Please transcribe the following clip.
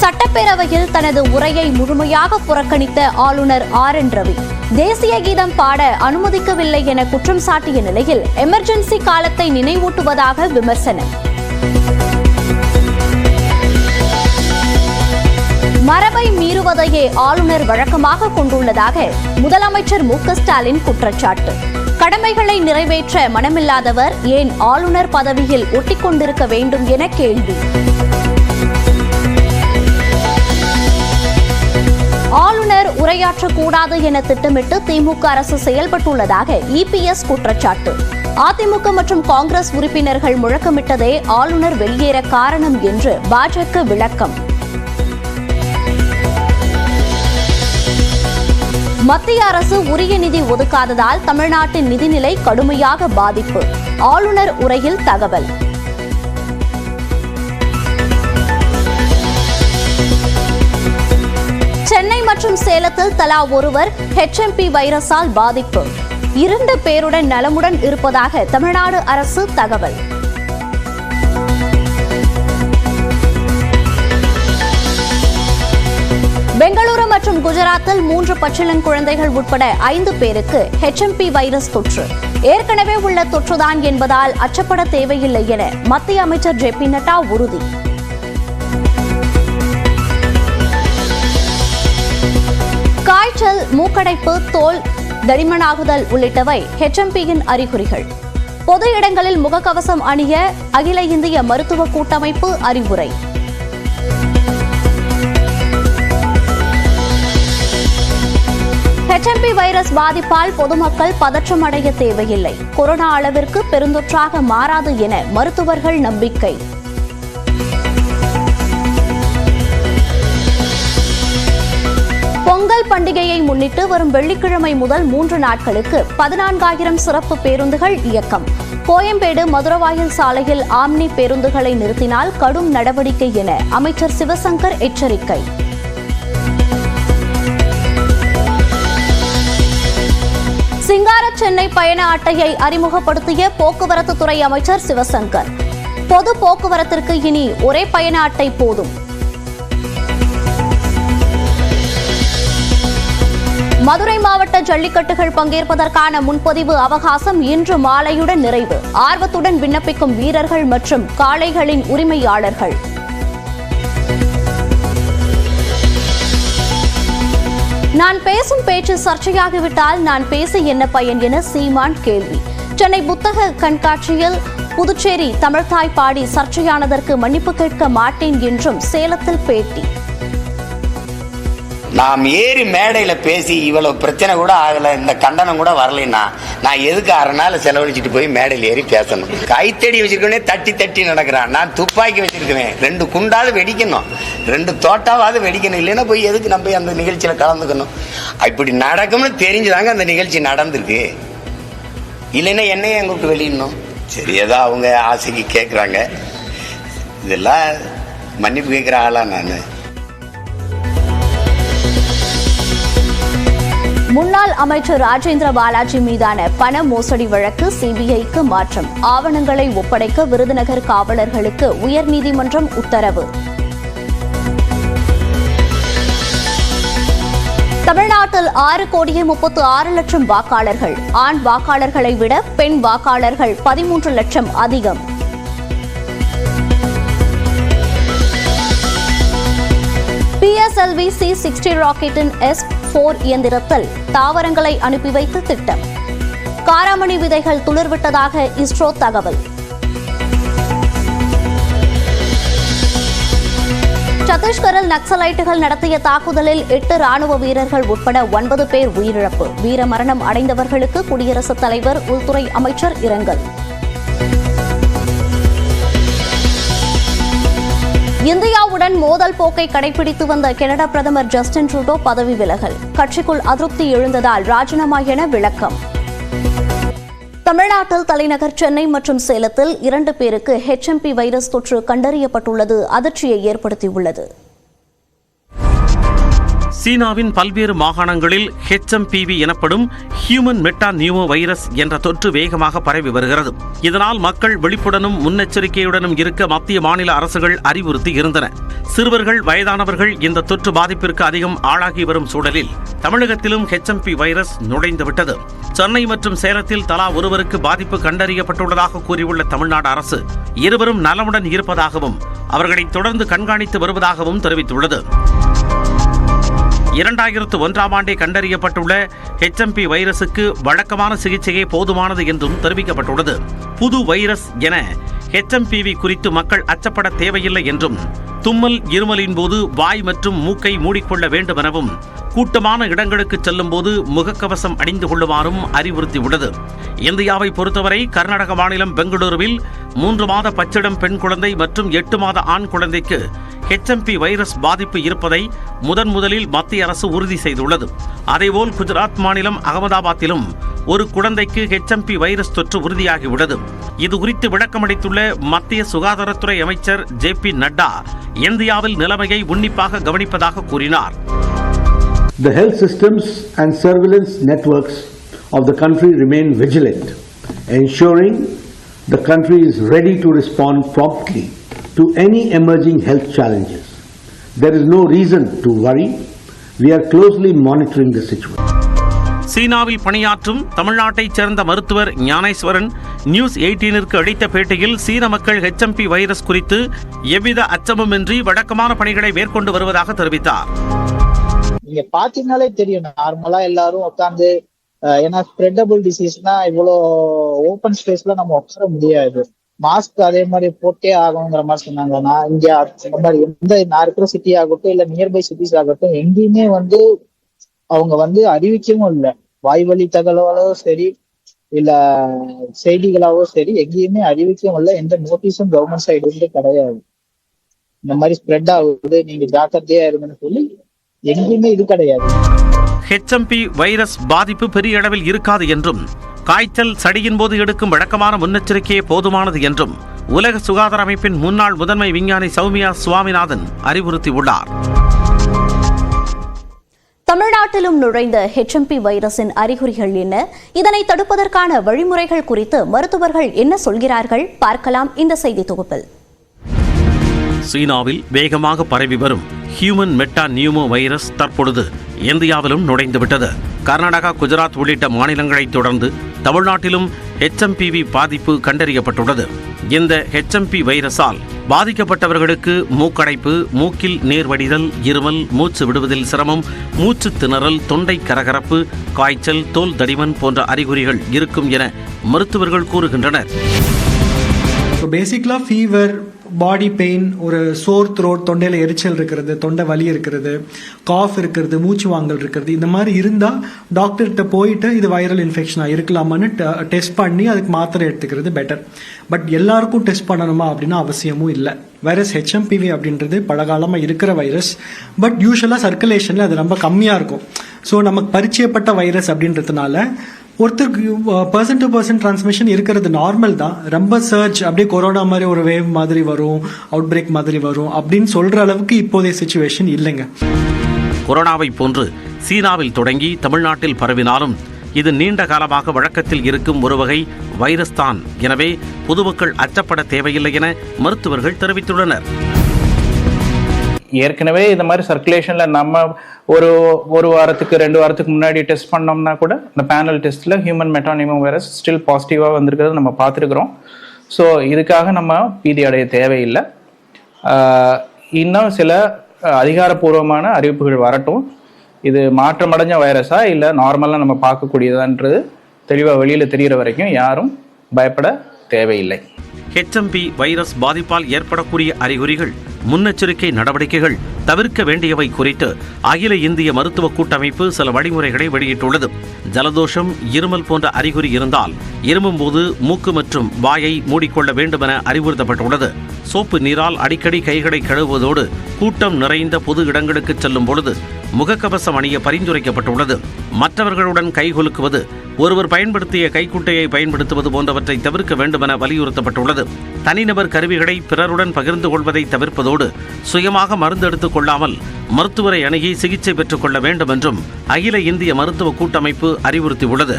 சட்டப்பேரவையில் தனது உரையை முழுமையாக புறக்கணித்த ஆளுநர் ஆர்.என். ரவி தேசிய கீதம் பாட அனுமதிக்கவில்லை என குற்றம் சாட்டிய நிலையில் எமர்ஜென்சி காலத்தை நினைவூட்டுவதாக விமர்சனம். மரபை மீறுவதையே ஆளுநர் வழக்கமாக கொண்டுள்ளதாக முதலமைச்சர் மு.க. ஸ்டாலின் குற்றச்சாட்டு. கடமைகளை நிறைவேற்ற மனமில்லாதவர் ஏன் ஆளுநர் பதவியில் ஒட்டிக்கொண்டிருக்க வேண்டும் என கேள்வி. ஆளுநர் உரையாற்றக்கூடாது என திட்டமிட்டு திமுக அரசு செயல்பட்டுள்ளதாக இபிஎஸ் குற்றச்சாட்டு. அதிமுக மற்றும் காங்கிரஸ் உறுப்பினர்கள் முழக்கமிட்டதே ஆளுநர் வெளியேற காரணம் என்று பாஜக விளக்கம். மத்திய அரசு உரிய நிதி ஒதுக்காததால் தமிழ்நாட்டின் நிதிநிலை கடுமையாக பாதிப்பு. ஆளுநர் உரையில் தகவல். சென்னை மற்றும் சேலத்தில் தலா ஒருவர் HMP வைரஸால் பாதிப்பு. 2 பேருடன் நலமுடன் இருப்பதாக தமிழ்நாடு அரசு தகவல். பெங்களூரு மற்றும் குஜராத்தில் 3 பச்சிளங்குழந்தைகள் உட்பட 5 பேருக்கு HMP வைரஸ் தொற்று. ஏற்கனவே உள்ள தொற்றுதான் என்பதால் அச்சப்பட தேவையில்லை என மத்திய அமைச்சர் JP நட்டா உறுதி. காய்ச்சல், மூக்கடைப்பு, தோல் தடிமனாகுதல் உள்ளிட்டவை HMP-யின் அறிகுறிகள். பொது இடங்களில் முகக்கவசம் அணிய அகில இந்திய மருத்துவ கூட்டமைப்பு அறிவுரை. HMP வைரஸ் பாதிப்பால் பொதுமக்கள் பதற்றம் அடைய தேவையில்லை. கொரோனா அளவிற்கு பெருந்தொற்றாக மாறாது என மருத்துவர்கள் நம்பிக்கை. பொங்கல் பண்டிகையை முன்னிட்டு வரும் வெள்ளிக்கிழமை முதல் 3 நாட்களுக்கு 14,000 சிறப்பு பேருந்துகள் இயக்கம். கோயம்பேடு மதுரவாயல் சாலையில் ஆம்னி பேருந்துகளை நிறுத்தினால் கடும் நடவடிக்கை என அமைச்சர் சிவசங்கர் எச்சரிக்கை. சிங்கார சென்னை பயண அட்டையை அறிமுகப்படுத்திய போக்குவரத்து துறை அமைச்சர் சிவசங்கர். பொது போக்குவரத்திற்கு இனி ஒரே பயண அட்டை போதும். மதுரை மாவட்ட ஜல்லிக்கட்டுகள் பங்கேற்பதற்கான முன்பதிவு அவகாசம் இன்று மாலையுடன் நிறைவு. ஆர்வத்துடன் விண்ணப்பிக்கும் வீரர்கள் மற்றும் காளைகளின் உரிமையாளர்கள். நான் பேசும் பேச்சு சர்ச்சையாகிவிட்டால் நான் பேச என்ன பயன் என சீமான் கேள்வி. சென்னை புத்தக கண்காட்சியில் புதுச்சேரி தமிழ்தாய் பாடி சர்ச்சையானதற்கு மன்னிப்பு கேட்க மாட்டேன் என்றும் சேலத்தில் பேட்டி. நாம் ஏறி மேடையில பேசி இவ்வளவு பிரச்சனை கூட ஆகல, இந்த கண்டனம் கூட வரலைன்னா நான் எதுக்கு 1/2 நாள் செலவழிச்சிட்டு போய் மேடையில் ஏறி பேசணும்? கைத்தடி வச்சிருக்கே தட்டி தட்டி நடக்கிறான். நான் துப்பாக்கி வச்சிருக்கிறேன். 2 குண்டாவது வெடிக்கணும், 2 தோட்டாவது வெடிக்கணும். இல்லைன்னா போய் எதுக்கு நம்ம அந்த நிகழ்ச்சியில கலந்துக்கணும்? இப்படி நடக்கும்னு தெரிஞ்சுதாங்க அந்த நிகழ்ச்சி நடந்திருக்கு. இல்லைன்னா என்னையே எங்களுக்கு வெளியிடணும். சரி, ஏதோ அவங்க ஆசைக்கு கேட்குறாங்க. இதெல்லாம் மன்னிப்பு கேட்குற ஆளா நான்? முன்னாள் அமைச்சர் ராஜேந்திர பாலாஜி மீதான பண மோசடி வழக்கு சிபிஐக்கு மாற்றம். ஆவணங்களை ஒப்படைக்க விருதுநகர் காவலர்களுக்கு உயர்நீதிமன்றம் உத்தரவு. தமிழ்நாட்டில் 6,36,00,000 வாக்காளர்கள். ஆண் வாக்காளர்களை விட பெண் வாக்காளர்கள் 13 லட்சம் அதிகம். PSLV C-60 ராக்கெட்டின் S-4 இயந்திரத்தில் தாவரங்களை அனுப்பி வைத்த திட்டம். காராமணி விதைகள் துளிர்விட்டதாக இஸ்ரோ தகவல். சத்தீஸ்கரில் நக்சலைட்டுகள் நடத்திய தாக்குதலில் 8 ராணுவ வீரர்கள் உட்பட 9 பேர் உயிரிழப்பு. வீரமரணம் அடைந்தவர்களுக்கு குடியரசுத் தலைவர், உள்துறை அமைச்சர் இரங்கல். இந்தியாவுடன் மோதல் போக்கை கடைபிடித்து வந்த கனடா பிரதமர் ஜஸ்டின் ட்ரூடோ பதவி விலகல். கட்சிக்குள் அதிருப்தி எழுந்ததால் ராஜினாமா என விளக்கம். தமிழ்நாட்டில் தலைநகர் சென்னை மற்றும் சேலத்தில் 2 பேருக்கு HMP வைரஸ் தொற்று கண்டறியப்பட்டுள்ளது அதிர்ச்சியை ஏற்படுத்தியுள்ளது. சீனாவின் பல்வேறு மாகாணங்களில் HMPV எனப்படும் ஹியூமன் மெட்டா நியூமோ வைரஸ் என்ற தொற்று வேகமாக பரவி வருகிறது. இதனால் மக்கள் விழிப்புடனும் முன்னெச்சரிக்கையுடனும் இருக்க மத்திய மாநில அரசுகள் அறிவுறுத்தி இருந்தன. சிறுவர்கள், வயதானவர்கள் இந்த தொற்று பாதிப்பிற்கு அதிகம் ஆளாகி வரும் சூழலில் தமிழகத்திலும் HMP வைரஸ் நுழைந்துவிட்டது. சென்னை மற்றும் சேலத்தில் தலா ஒருவருக்கு பாதிப்பு கண்டறியப்பட்டுள்ளதாக கூறியுள்ள தமிழ்நாடு அரசு இருவரும் நலமுடன் இருப்பதாகவும் அவர்களை தொடர்ந்து கண்காணித்து வருவதாகவும் தெரிவித்துள்ளது. 2001ஆம் ஆண்டே கண்டறியப்பட்டுள்ள HMP வைரசுக்கு வழக்கமான சிகிச்சையே போதுமானது என்றும் தெரிவிக்கப்பட்டுள்ளது. புது வைரஸ் என HMPV குறித்து மக்கள் அச்சப்பட தேவையில்லை என்றும், தும்மல், இருமலின் போது வாய் மற்றும் மூக்கை மூடிக்கொள்ள வேண்டும் எனவும், கூட்டமான இடங்களுக்கு செல்லும் போது முகக்கவசம் அணிந்து கொள்ளுமாறும் அறிவுறுத்தியுள்ளது. இந்தியாவை பொறுத்தவரை கர்நாடக மாநிலம் பெங்களூருவில் 3 மாத பச்சிடம் பெண் குழந்தை மற்றும் 8 மாத ஆண் குழந்தைக்கு HMP வைரஸ் பாதிப்பு இருப்பதை முதலில் மத்திய அரசு உறுதி செய்துள்ளது. அதேபோல் குஜராத் மாநிலம் அகமதாபாத்திலும் ஒரு குழந்தைக்கு HMP வைரஸ் தொற்று உறுதியாகியுள்ளது. இதுகுறித்து விளக்கமளித்துள்ள மத்திய சுகாதாரத்துறை அமைச்சர் JP நட்டா இந்தியாவில் நிலைமையை உன்னிப்பாக கவனிப்பதாக கூறினார். The health systems and surveillance networks of the country remain vigilant, ensuring the country is ready to respond promptly to any emerging health challenges. There is no reason to worry. We are closely monitoring the situation. சீனாவில் பணியாற்றும் தமிழ்நாட்டைச் சேர்ந்த மருத்துவர் Gnaneswaran news 18ற்கு அளித்த பேட்டியில் சீன மக்கள் HMP virus குறித்து எவ்வித அச்சமுமின்றி வழக்கமான பணிகளை மேற்கொண்டு வருவதாக தெரிவித்தார். நீங்க பாத்தீங்கன்னாலே தெரியும், நார்மலா எல்லாரும் உட்காந்து, ஏன்னா ஸ்ப்ரெட்டபிள் டிசீஸ்னா இவ்வளோ ஓப்பன் ஸ்பேஸ்ல நம்ம உட்கார முடியாது. மாஸ்க் அதே மாதிரி போட்டே ஆகணுங்கிற மாதிரி சொன்னாங்க. நான் இங்க அந்த மாதிரி நான் இருக்கிற சிட்டி ஆகட்டும் இல்ல நியர்பை சிட்டிஸ் ஆகட்டும் எங்கேயுமே அவங்க அறிவிக்கவும் இல்லை. வாய்வழி தகவலோ சரி இல்ல செய்திகளாவோ சரி எங்கேயுமே அறிவிக்கவும் இல்லை. எந்த நோட்டீஸும் கவர்மெண்ட் சைடு இருந்து கிடையாது. இந்த மாதிரி ஸ்ப்ரெட் ஆகுது, நீங்க ஜாக்கிரதையா இருங்கன்னு சொல்லி எங்கேயுமே இது கிடையாது. HMP வைரஸ் பாதிப்பு பெரிய அளவில் இருக்காது என்றும், காய்ச்சல், சளியின் போது எடுக்கும் வழக்கமான முன்னெச்சரிக்கையே போதுமானது என்றும் உலக சுகாதார அமைப்பின் முன்னாள் முதன்மை விஞ்ஞானி சௌமியா சுவாமிநாதன் அறிவுறுத்தியுள்ளார். தமிழ்நாட்டிலும் நுழைந்த HMP வைரஸின் அறிகுறிகள் என்ன? இதனை தடுப்பதற்கான வழிமுறைகள் குறித்து மருத்துவர்கள் என்ன சொல்கிறார்கள்? பார்க்கலாம் இந்த செய்தி தொகுப்பில். சீனாவில் வேகமாக பரவி வரும் ஹியூமன் மெட்டா நியூமோ வைரஸ் தற்பொழுது இந்தியாவிலும் நுழைந்துவிட்டது. கர்நாடகா, குஜராத் உள்ளிட்ட மாநிலங்களைத் தொடர்ந்து தமிழ்நாட்டிலும் HMPV பாதிப்பு கண்டறியப்பட்டுள்ளது. இந்த HMP வைரஸால் பாதிக்கப்பட்டவர்களுக்கு மூக்கடைப்பு, மூக்கில் நீர் வடிதல், இருமல், மூச்சு விடுவதில் சிரமம், மூச்சு திணறல், தொண்டை கரகரப்பு, காய்ச்சல், தோல் தடிமன் போன்ற அறிகுறிகள் இருக்கும் என மருத்துவர்கள் கூறுகின்றனர். பேசிக்கலா ஃபீவர், பாடி பெயின், ஒரு சோர் த்ரோட், தொண்டையில் எரிச்சல் இருக்கிறது, தொண்டை வலி இருக்கிறது, காஃப் இருக்கிறது, மூச்சு வாங்கல் இருக்கிறது, இந்த மாதிரி இருந்தால் டாக்டர்கிட்ட போயிட்டு இது வைரல் இன்ஃபெக்ஷனாக இருக்கலாமான்னு டெஸ்ட் பண்ணி அதுக்கு மாத்திரை எடுத்துக்கிறது பெட்டர். பட் எல்லாருக்கும் டெஸ்ட் பண்ணணுமா அப்படின்னா அவசியமும் இல்லை. வைரஸ் HMPV அப்படின்றது பலகாலமாக இருக்கிற வைரஸ். பட் யூஸ்வலாக சர்க்குலேஷனில் அது ரொம்ப கம்மியாக இருக்கும். ஸோ நமக்கு பரிச்சயப்பட்ட வைரஸ் அப்படின்றதுனால ஒருத்தருக்கு பர்சன் டு பர்சன் டிரான்ஸ்மிஷன் இருக்கிறது நார்மல் தான். ரொம்ப சர்ச் அப்படியே கொரோனா மாதிரி ஒரு வேவ் மாதிரி வரும், அவுட் பிரேக் மாதிரி வரும் அப்படின்னு சொல்ற அளவுக்கு இப்போதைய சிச்சுவேஷன் இல்லைங்க. கொரோனாவை போன்று சீனாவில் தொடங்கி தமிழ்நாட்டில் பரவினாலும் இது நீண்ட காலமாக வழக்கத்தில் இருக்கும் ஒரு வகை வைரஸ் தான். எனவே பொதுமக்கள் அச்சப்பட தேவையில்லை என மருத்துவர்கள் தெரிவித்துள்ளனர். ஏற்கனவே இந்த மாதிரி சர்க்குலேஷன்ல நம்ம ஒரு வாரத்துக்கு 2 வாரத்துக்கு முன்னாடி டெஸ்ட் பண்ணோம்னா கூட இந்த பேனல் டெஸ்ட்ல ஹியூமன் மெட்டானிமோ வைரஸ் ஸ்டில் பாசிட்டிவா வந்திருக்கிறது நம்ம பார்த்துருக்குறோம். ஸோ இதுக்காக நம்ம பீதி அடைய தேவையில்லை. இன்னும் சில அதிகாரப்பூர்வமான அறிவிப்புகள் வரட்டும். இது மாற்றமடைஞ்ச வைரஸா இல்லை நார்மலாக நம்ம பார்க்கக்கூடியதான்றது தெளிவாக வெளியில் தெரிகிற வரைக்கும் யாரும் பயப்பட தேவையில்லை. HMP வைரஸ் பாதிப்பால் ஏற்படக்கூடிய அறிகுறிகள், முன்னெச்சரிக்கை நடவடிக்கைகள், தவிர்க்க வேண்டியவை குறித்து அகில இந்திய மருத்துவ கூட்டமைப்பு சில வழிமுறைகளை வெளியிட்டுள்ளது. ஜலதோஷம், இருமல் போன்ற அறிகுறி இருந்தால் இருமும் போது மூக்கு மற்றும் வாயை மூடிக்கொள்ள வேண்டும் என அறிவுறுத்தப்பட்டுள்ளது. சோப்பு நீரால் அடிக்கடி கைகளை கழுவுவதோடு கூட்டம் நிறைந்த பொது இடங்களுக்கு செல்லும் பொழுது முகக்கவசம் அணிய பரிந்துரைக்கப்பட்டுள்ளது. மற்றவர்களுடன் கைகுலுக்குவது, ஒருவர் பயன்படுத்திய கைக்குட்டையை பயன்படுத்துவது போன்றவற்றை தவிர்க்க வேண்டுமென வலியுறுத்தப்பட்டுள்ளது. தனிநபர் கருவிகளை பிறருடன் பகிர்ந்து கொள்வதை தவிர்ப்பதோடு சுயமாக மருந்து எடுத்துக் கொள்ளாமல் மருத்துவரை அணுகி சிகிச்சை பெற்றுக் கொள்ள வேண்டும் என்றும் அகில இந்திய மருத்துவ கூட்டமைப்பு அறிவுறுத்தியுள்ளது.